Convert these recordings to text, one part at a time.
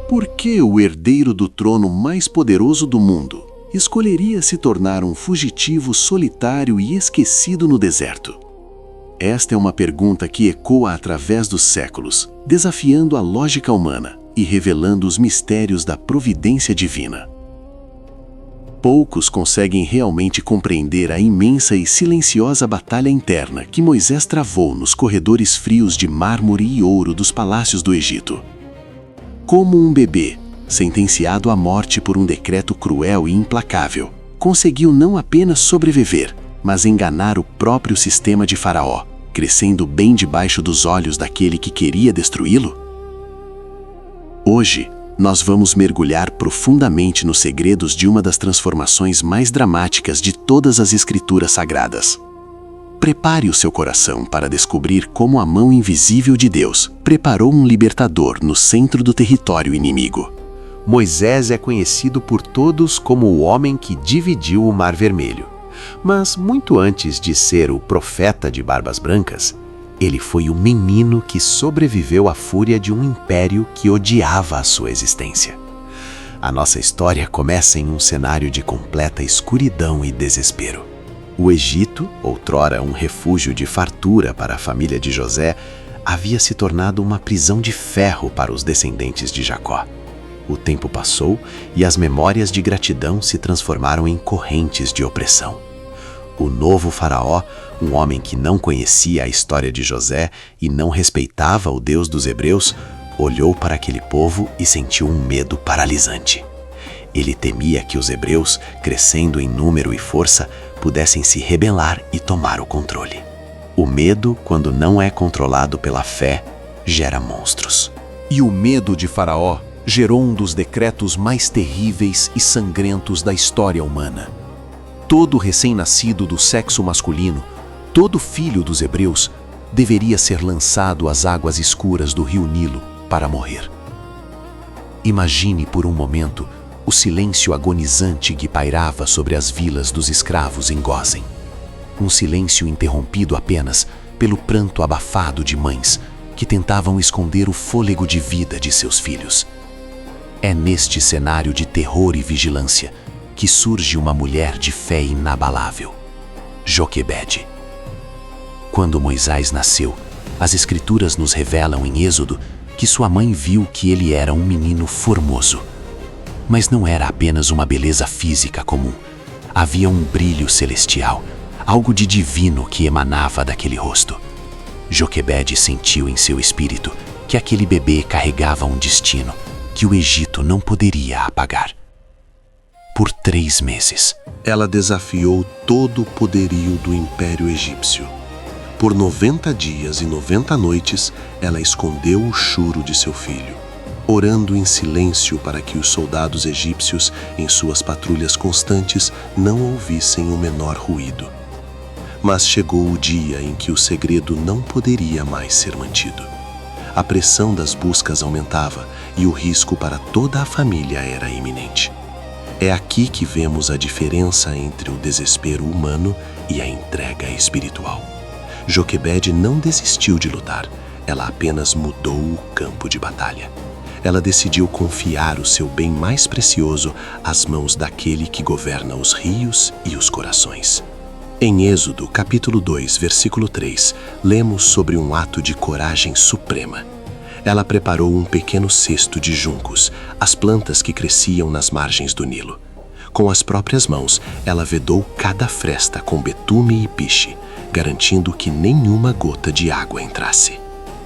Por que o herdeiro do trono mais poderoso do mundo escolheria se tornar um fugitivo solitário e esquecido no deserto? Esta é uma pergunta que ecoa através dos séculos, desafiando a lógica humana e revelando os mistérios da providência divina. Poucos conseguem realmente compreender a imensa e silenciosa batalha interna que Moisés travou nos corredores frios de mármore e ouro dos palácios do Egito. Como um bebê, sentenciado à morte por um decreto cruel e implacável, conseguiu não apenas sobreviver, mas enganar o próprio sistema de Faraó, crescendo bem debaixo dos olhos daquele que queria destruí-lo? Hoje, nós vamos mergulhar profundamente nos segredos de uma das transformações mais dramáticas de todas as escrituras sagradas. Prepare o seu coração para descobrir como a mão invisível de Deus preparou um libertador no centro do território inimigo. Moisés é conhecido por todos como o homem que dividiu o Mar Vermelho. Mas muito antes de ser o profeta de barbas brancas, ele foi o menino que sobreviveu à fúria de um império que odiava a sua existência. A nossa história começa em um cenário de completa escuridão e desespero. O Egito, outrora um refúgio de fartura para a família de José, havia se tornado uma prisão de ferro para os descendentes de Jacó. O tempo passou e as memórias de gratidão se transformaram em correntes de opressão. O novo faraó, um homem que não conhecia a história de José e não respeitava o Deus dos hebreus, olhou para aquele povo e sentiu um medo paralisante. Ele temia que os hebreus, crescendo em número e força, pudessem se rebelar e tomar o controle. O medo, quando não é controlado pela fé, gera monstros. E o medo de Faraó gerou um dos decretos mais terríveis e sangrentos da história humana. Todo recém-nascido do sexo masculino, todo filho dos hebreus, deveria ser lançado às águas escuras do rio Nilo para morrer. Imagine por um momento o silêncio agonizante que pairava sobre as vilas dos escravos em Gósen. Um silêncio interrompido apenas pelo pranto abafado de mães que tentavam esconder o fôlego de vida de seus filhos. É neste cenário de terror e vigilância que surge uma mulher de fé inabalável, Joquebede. Quando Moisés nasceu, as escrituras nos revelam em Êxodo que sua mãe viu que ele era um menino formoso. Mas não era apenas uma beleza física comum. Havia um brilho celestial, algo de divino que emanava daquele rosto. Joquebede sentiu em seu espírito que aquele bebê carregava um destino que o Egito não poderia apagar. Por 3 meses, ela desafiou todo o poderio do Império Egípcio. Por 90 dias e 90 noites, ela escondeu o choro de seu filho, orando em silêncio para que os soldados egípcios, em suas patrulhas constantes, não ouvissem o menor ruído. Mas chegou o dia em que o segredo não poderia mais ser mantido. A pressão das buscas aumentava e o risco para toda a família era iminente. É aqui que vemos a diferença entre o desespero humano e a entrega espiritual. Joquebede não desistiu de lutar, ela apenas mudou o campo de batalha. Ela decidiu confiar o seu bem mais precioso às mãos daquele que governa os rios e os corações. Em Êxodo, capítulo 2, versículo 3, lemos sobre um ato de coragem suprema. Ela preparou um pequeno cesto de juncos, as plantas que cresciam nas margens do Nilo. Com as próprias mãos, ela vedou cada fresta com betume e piche, garantindo que nenhuma gota de água entrasse.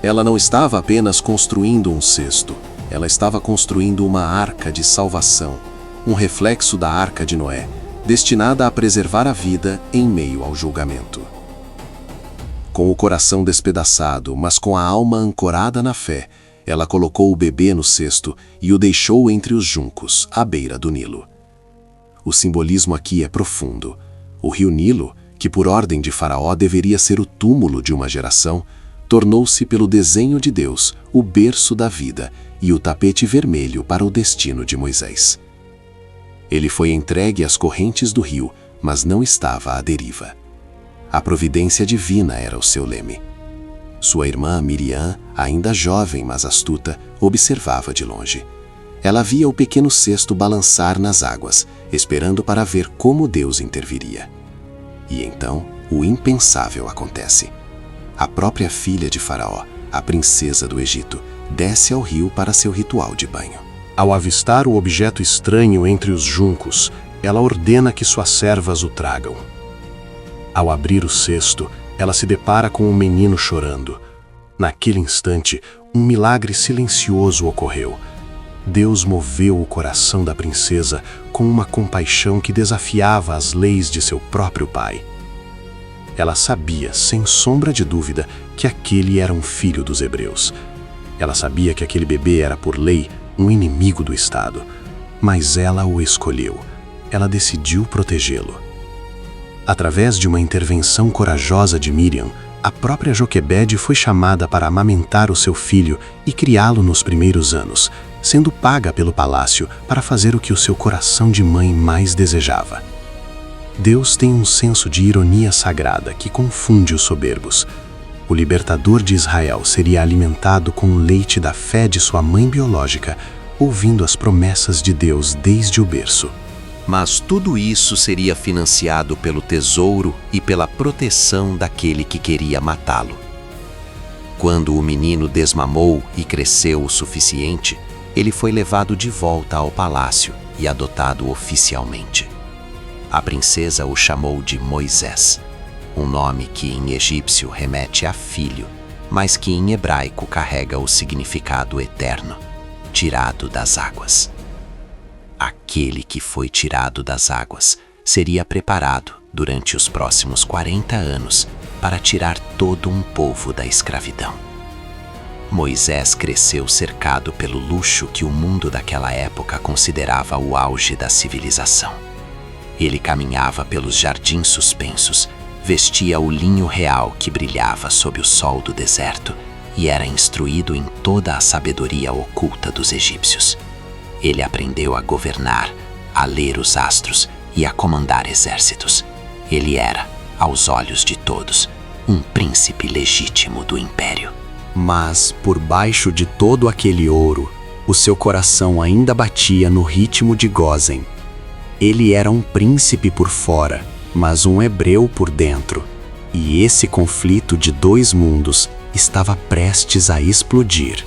Ela não estava apenas construindo um cesto, ela estava construindo uma arca de salvação, um reflexo da arca de Noé, destinada a preservar a vida em meio ao julgamento. Com o coração despedaçado, mas com a alma ancorada na fé, ela colocou o bebê no cesto e o deixou entre os juncos, à beira do Nilo. O simbolismo aqui é profundo. O rio Nilo, que por ordem de Faraó deveria ser o túmulo de uma geração, tornou-se pelo desenho de Deus o berço da vida e o tapete vermelho para o destino de Moisés. Ele foi entregue às correntes do rio, mas não estava à deriva. A providência divina era o seu leme. Sua irmã Miriam, ainda jovem mas astuta, observava de longe. Ela via o pequeno cesto balançar nas águas, esperando para ver como Deus interviria. E então, o impensável acontece. A própria filha de Faraó, a princesa do Egito, desce ao rio para seu ritual de banho. Ao avistar o objeto estranho entre os juncos, ela ordena que suas servas o tragam. Ao abrir o cesto, ela se depara com um menino chorando. Naquele instante, um milagre silencioso ocorreu. Deus moveu o coração da princesa com uma compaixão que desafiava as leis de seu próprio pai. Ela sabia, sem sombra de dúvida, que aquele era um filho dos hebreus. Ela sabia que aquele bebê era, por lei, um inimigo do Estado. Mas ela o escolheu. Ela decidiu protegê-lo. Através de uma intervenção corajosa de Miriam, a própria Joquebede foi chamada para amamentar o seu filho e criá-lo nos primeiros anos, sendo paga pelo palácio para fazer o que o seu coração de mãe mais desejava. Deus tem um senso de ironia sagrada que confunde os soberbos. O libertador de Israel seria alimentado com o leite da fé de sua mãe biológica, ouvindo as promessas de Deus desde o berço. Mas tudo isso seria financiado pelo tesouro e pela proteção daquele que queria matá-lo. Quando o menino desmamou e cresceu o suficiente, ele foi levado de volta ao palácio e adotado oficialmente. A princesa o chamou de Moisés, um nome que em egípcio remete a filho, mas que em hebraico carrega o significado eterno, tirado das águas. Aquele que foi tirado das águas seria preparado durante os próximos 40 anos para tirar todo um povo da escravidão. Moisés cresceu cercado pelo luxo que o mundo daquela época considerava o auge da civilização. Ele caminhava pelos jardins suspensos, vestia o linho real que brilhava sob o sol do deserto e era instruído em toda a sabedoria oculta dos egípcios. Ele aprendeu a governar, a ler os astros e a comandar exércitos. Ele era, aos olhos de todos, um príncipe legítimo do império. Mas, por baixo de todo aquele ouro, o seu coração ainda batia no ritmo de Gósen. Ele era um príncipe por fora, mas um hebreu por dentro. E esse conflito de dois mundos estava prestes a explodir.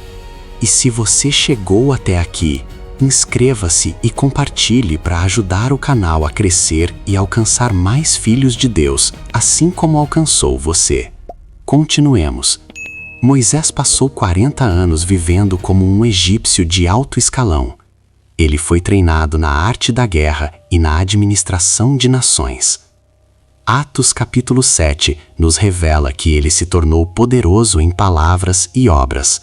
E se você chegou até aqui, inscreva-se e compartilhe para ajudar o canal a crescer e alcançar mais filhos de Deus, assim como alcançou você. Continuemos. Moisés passou 40 anos vivendo como um egípcio de alto escalão. Ele foi treinado na arte da guerra e na administração de nações. Atos capítulo 7 nos revela que ele se tornou poderoso em palavras e obras.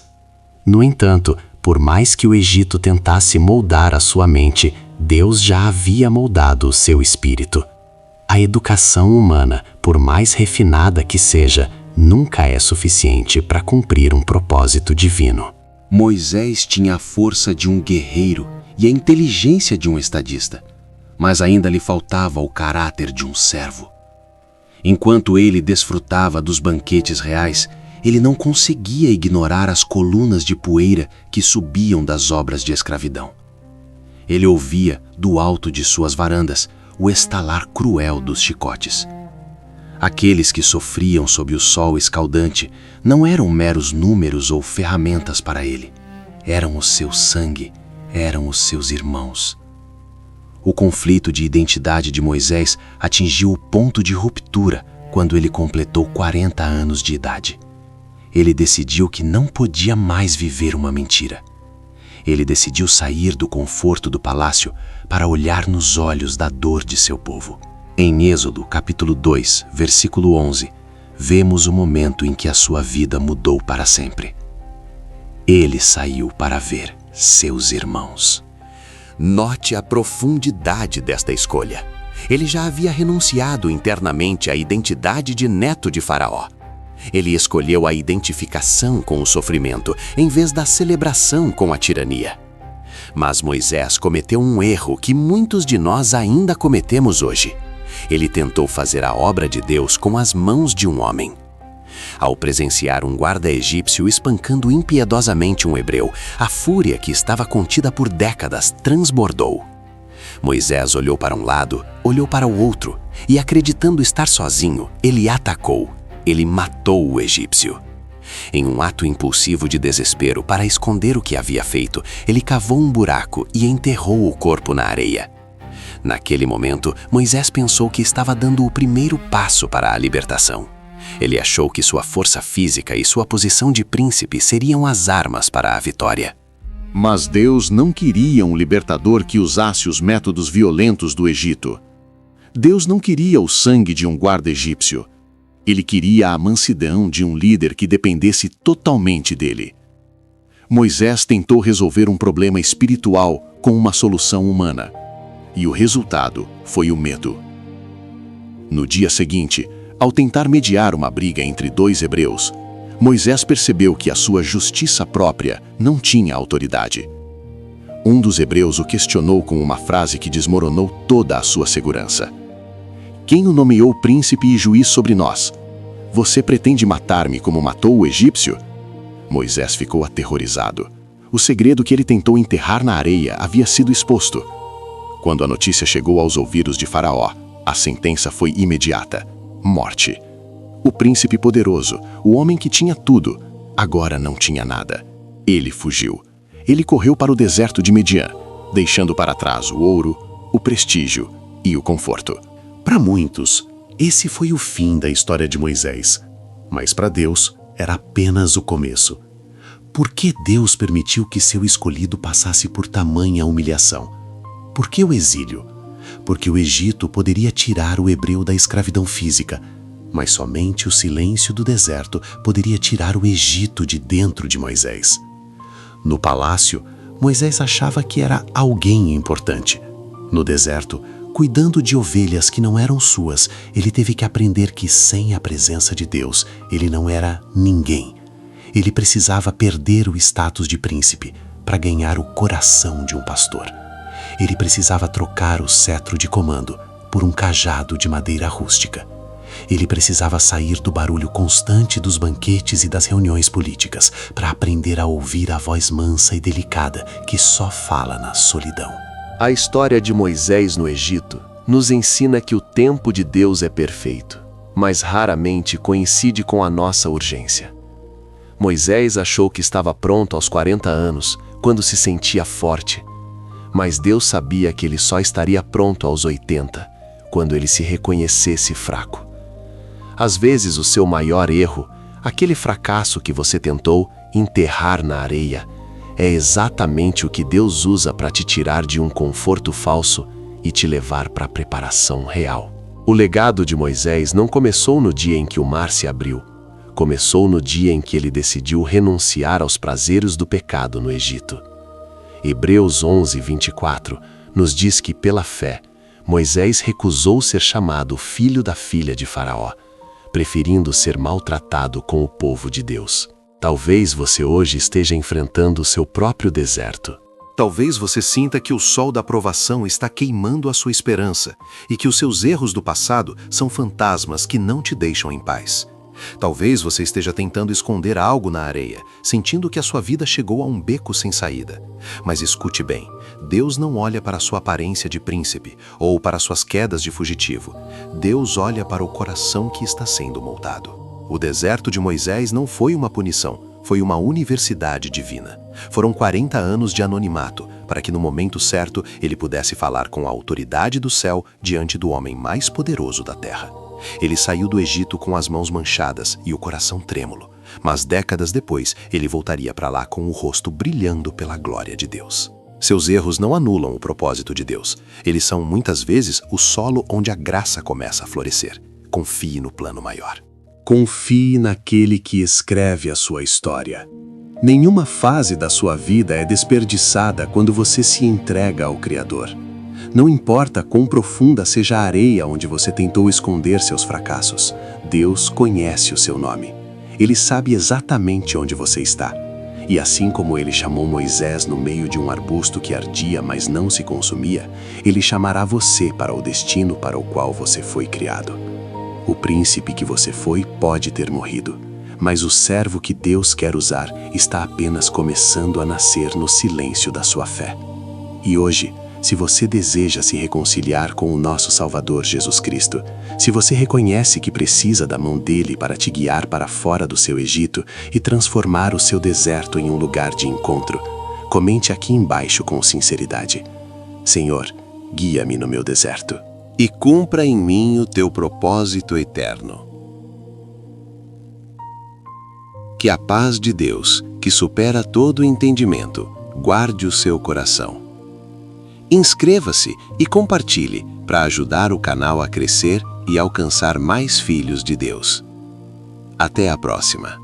No entanto, por mais que o Egito tentasse moldar a sua mente, Deus já havia moldado o seu espírito. A educação humana, por mais refinada que seja, nunca é suficiente para cumprir um propósito divino. Moisés tinha a força de um guerreiro e a inteligência de um estadista, mas ainda lhe faltava o caráter de um servo. Enquanto ele desfrutava dos banquetes reais, ele não conseguia ignorar as colunas de poeira que subiam das obras de escravidão. Ele ouvia, do alto de suas varandas, o estalar cruel dos chicotes. Aqueles que sofriam sob o sol escaldante não eram meros números ou ferramentas para ele. Eram o seu sangue, eram os seus irmãos. O conflito de identidade de Moisés atingiu o ponto de ruptura quando ele completou 40 anos de idade. Ele decidiu que não podia mais viver uma mentira. Ele decidiu sair do conforto do palácio para olhar nos olhos da dor de seu povo. Em Êxodo, capítulo 2, versículo 11, vemos o momento em que a sua vida mudou para sempre. Ele saiu para ver seus irmãos. Note a profundidade desta escolha. Ele já havia renunciado internamente à identidade de neto de Faraó. Ele escolheu a identificação com o sofrimento, em vez da celebração com a tirania. Mas Moisés cometeu um erro que muitos de nós ainda cometemos hoje. Ele tentou fazer a obra de Deus com as mãos de um homem. Ao presenciar um guarda egípcio espancando impiedosamente um hebreu, a fúria que estava contida por décadas transbordou. Moisés olhou para um lado, olhou para o outro, e acreditando estar sozinho, ele atacou. Ele matou o egípcio. Em um ato impulsivo de desespero para esconder o que havia feito, ele cavou um buraco e enterrou o corpo na areia. Naquele momento, Moisés pensou que estava dando o primeiro passo para a libertação. Ele achou que sua força física e sua posição de príncipe seriam as armas para a vitória. Mas Deus não queria um libertador que usasse os métodos violentos do Egito. Deus não queria o sangue de um guarda egípcio. Ele queria a mansidão de um líder que dependesse totalmente dele. Moisés tentou resolver um problema espiritual com uma solução humana. E o resultado foi o medo. No dia seguinte, ao tentar mediar uma briga entre dois hebreus, Moisés percebeu que a sua justiça própria não tinha autoridade. Um dos hebreus o questionou com uma frase que desmoronou toda a sua segurança. Quem o nomeou príncipe e juiz sobre nós? Você pretende matar-me como matou o egípcio? Moisés ficou aterrorizado. O segredo que ele tentou enterrar na areia havia sido exposto. Quando a notícia chegou aos ouvidos de Faraó, a sentença foi imediata: morte. O príncipe poderoso, o homem que tinha tudo, agora não tinha nada. Ele fugiu. Ele correu para o deserto de Midian, deixando para trás o ouro, o prestígio e o conforto. Para muitos, esse foi o fim da história de Moisés. Mas para Deus, era apenas o começo. Por que Deus permitiu que seu escolhido passasse por tamanha humilhação? Por que o exílio? Porque o Egito poderia tirar o hebreu da escravidão física, mas somente o silêncio do deserto poderia tirar o Egito de dentro de Moisés. No palácio, Moisés achava que era alguém importante. No deserto, cuidando de ovelhas que não eram suas, ele teve que aprender que sem a presença de Deus, ele não era ninguém. Ele precisava perder o status de príncipe para ganhar o coração de um pastor. Ele precisava trocar o cetro de comando por um cajado de madeira rústica. Ele precisava sair do barulho constante dos banquetes e das reuniões políticas para aprender a ouvir a voz mansa e delicada que só fala na solidão. A história de Moisés no Egito nos ensina que o tempo de Deus é perfeito, mas raramente coincide com a nossa urgência. Moisés achou que estava pronto aos 40 anos, quando se sentia forte. Mas Deus sabia que ele só estaria pronto aos 80, quando ele se reconhecesse fraco. Às vezes o seu maior erro, aquele fracasso que você tentou enterrar na areia, é exatamente o que Deus usa para te tirar de um conforto falso e te levar para a preparação real. O legado de Moisés não começou no dia em que o mar se abriu. Começou no dia em que ele decidiu renunciar aos prazeres do pecado no Egito. Hebreus 11:24 nos diz que, pela fé, Moisés recusou ser chamado filho da filha de Faraó, preferindo ser maltratado com o povo de Deus. Talvez você hoje esteja enfrentando o seu próprio deserto. Talvez você sinta que o sol da provação está queimando a sua esperança e que os seus erros do passado são fantasmas que não te deixam em paz. Talvez você esteja tentando esconder algo na areia, sentindo que a sua vida chegou a um beco sem saída. Mas escute bem, Deus não olha para a sua aparência de príncipe ou para suas quedas de fugitivo. Deus olha para o coração que está sendo moldado. O deserto de Moisés não foi uma punição, foi uma universidade divina. Foram 40 anos de anonimato, para que no momento certo ele pudesse falar com a autoridade do céu diante do homem mais poderoso da terra. Ele saiu do Egito com as mãos manchadas e o coração trêmulo, mas décadas depois ele voltaria para lá com o rosto brilhando pela glória de Deus. Seus erros não anulam o propósito de Deus. Eles são muitas vezes o solo onde a graça começa a florescer. Confie no plano maior. Confie naquele que escreve a sua história. Nenhuma fase da sua vida é desperdiçada quando você se entrega ao Criador. Não importa quão profunda seja a areia onde você tentou esconder seus fracassos, Deus conhece o seu nome. Ele sabe exatamente onde você está. E assim como ele chamou Moisés no meio de um arbusto que ardia, mas não se consumia, ele chamará você para o destino para o qual você foi criado. O príncipe que você foi pode ter morrido, mas o servo que Deus quer usar está apenas começando a nascer no silêncio da sua fé. E hoje, se você deseja se reconciliar com o nosso Salvador Jesus Cristo, se você reconhece que precisa da mão dele para te guiar para fora do seu Egito e transformar o seu deserto em um lugar de encontro, comente aqui embaixo com sinceridade: Senhor, guia-me no meu deserto. E cumpra em mim o teu propósito eterno. Que a paz de Deus, que supera todo entendimento, guarde o seu coração. Inscreva-se e compartilhe para ajudar o canal a crescer e alcançar mais filhos de Deus. Até a próxima!